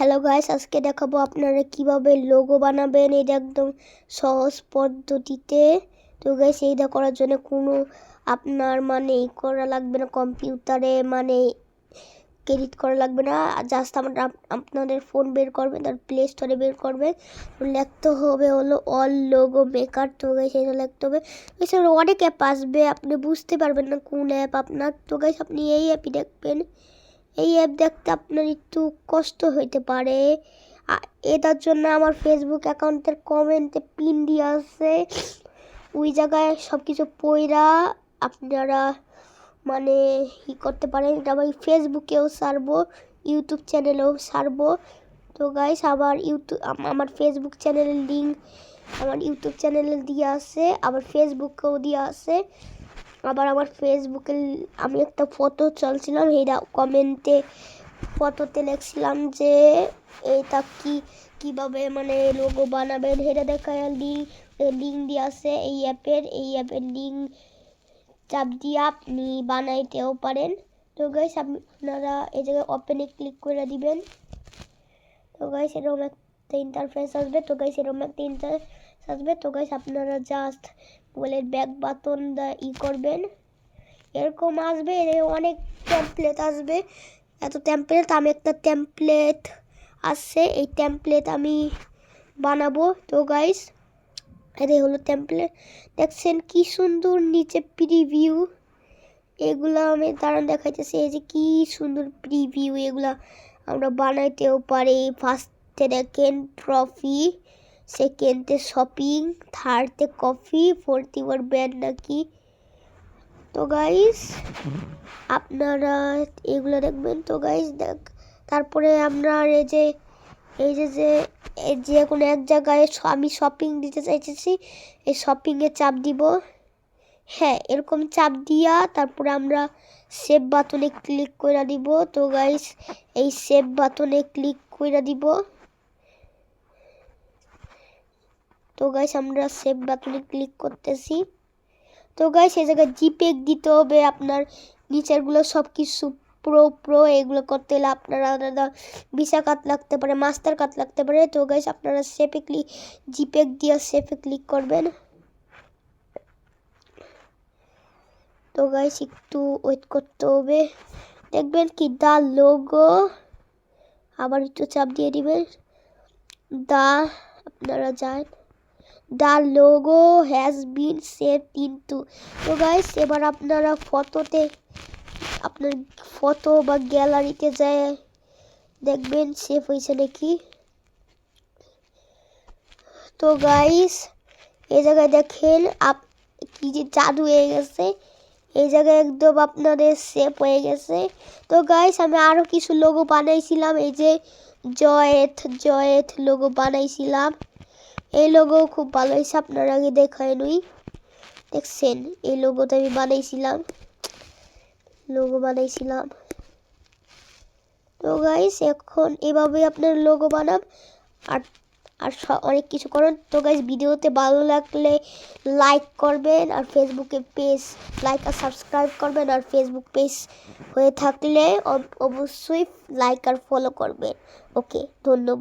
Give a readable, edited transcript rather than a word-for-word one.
Hello guys, আজকে দেখাবো আপনারা কিভাবে লোগো বানাবেন। এটা একদম সহজ পদ্ধতিতে। তো গাইস, এইটা করার জন্য কোনো আপনার করা লাগবে না, কম্পিউটারে ক্রেডিট করা লাগবে না। জাস্ট আপনাদের ফোন বের করবেন, তার প্লে স্টোরে বের করবেন, লিখতে হবে হলো অল লোগো মেকার। তো গাইস, এটা লিখতে হবে। এছাড়া অনেক অ্যাপ আসবে, আপনি বুঝতে পারবেন না কোন অ্যাপ আপনার। তো গাইস, আপনি এই অ্যাপই দেখবেন। এই অ্যাপ দেখতে আপনার একটু কষ্ট হইতে পারে। এটার জন্য আমার ফেসবুক অ্যাকাউন্টের কমেন্টে পিন দিয়ে আছে, ওই জায়গায় সব কিছু পড়া আপনারা ই করতে পারেন। এটা আমি ফেসবুকেও ছাড়বো, ইউটিউব চ্যানেলেও ছাড়বো। তো গাইস, আমার ফেসবুক চ্যানেলের লিঙ্ক আমার ইউটিউব চ্যানেলে দিয়ে আছে, আবার ফেসবুকেও দিয়ে আছে। আবার আমার ফেসবুকে আমি একটা ফটো চলছিলাম, এইটা কমেন্টে ফটোতে লিখছিলাম যে এটা কিভাবে লোগো বানাবেন, সেটা দেখা লিঙ্ক দিয়ে আছে এই অ্যাপের লিঙ্ক চাপ দিয়ে আপনি বানাইতেও পারেন। তো গাইস, আপনারা এই জায়গায় ওপেনে ক্লিক করে দিবেন। তো গাইস, এরকম একটা ইন্টারফেস আসবে। তো গাইস, আপনারা জাস্ট মোবাইলের ব্যাক বাটন করবেন, এরকম আসবে। অনেক টেমপ্লেট আসবে, এত টেমপ্লেট। আমি একটা টেমপ্লেট আসছে, এই টেমপ্লেট আমি বানাবো। তো গাইস, এটা হলো টেমপ্লেট, দেখছেন কি সুন্দর নিচে প্রিভিউ। এগুলো আমি দাঁড়ান দেখাইতেছি, এই যে কি সুন্দর প্রিভিউ। এগুলা আমরা বানাইতেও পারি। ফার্স্টে দেখেন ট্রফি, সেকেন্ডে শপিং, থার্ডে কফি, ফোর্থে ব্যান্ড নাকি। তো গাইস, আপনারা এগুলো দেখবেন। তো গাইস, তারপরে আমরা যে কোনো এক জায়গায় আমি শপিং দিতে চাইতেছি, এই শপিংয়ে চাপ দিব। হ্যাঁ, এরকম চাপ দিয়া তারপরে আমরা সেভ বাটনে ক্লিক করে দিব। তো গাইস, এই সেভ বাটনে ক্লিক করে দিব। তো গাইস, আমরা সেভ বাটনে ক্লিক করতেছি। তো গাইস, এই জায়গায় জিপেগ দিতে হবে। আপনার নিচেরগুলো সব কিছু প্রো এগুলো করতে হলে আপনারা ভিসা কার্ড লাগতে পারে, মাস্টার কার্ড লাগতে পারে। তো গাইস, আপনারা জিপেগ দিয়ে সেভে ক্লিক করবেন। তো গাইস, একটু ওয়েট করতে হবে, দেখবেন কি দা লোগো, আবার একটু চাপ দিয়ে দিবেন। আপনারা যান, the logo has been saved into. তো গাইস, এবার আপনারা আপনার ফটো বা গ্যালারিতে যায় দেখবেন সেভ হয়েছে নাকি। তো গাইস, এই জায়গায় দেখেন কি যে জাদু হয়ে গেছে, এই জায়গায় একদম আপনাদের সেভ হয়ে গেছে। তো গাইস, আমি আরও কিছু লোগো বানাইছিলাম, এই যে জয়েথ লোগো বানাইছিলাম। এই লোগো খুব ভালো হয়েছে, আপনার আগে দেখায় নই, দেখছেন এই লোগোটা আমি বানাইছিলাম। তো গাইস, এখন এভাবে আপনার লোগো বানান আর অনেক কিছু করেন। তো গাইস, ভিডিওতে ভালো লাগলে লাইক করবেন, আর ফেসবুকে পেজ লাইক আর সাবস্ক্রাইব করবেন, আর ফেসবুক পেজ হয়ে থাকলে অবশ্যই লাইক আর ফলো করবেন। ওকে, ধন্যবাদ।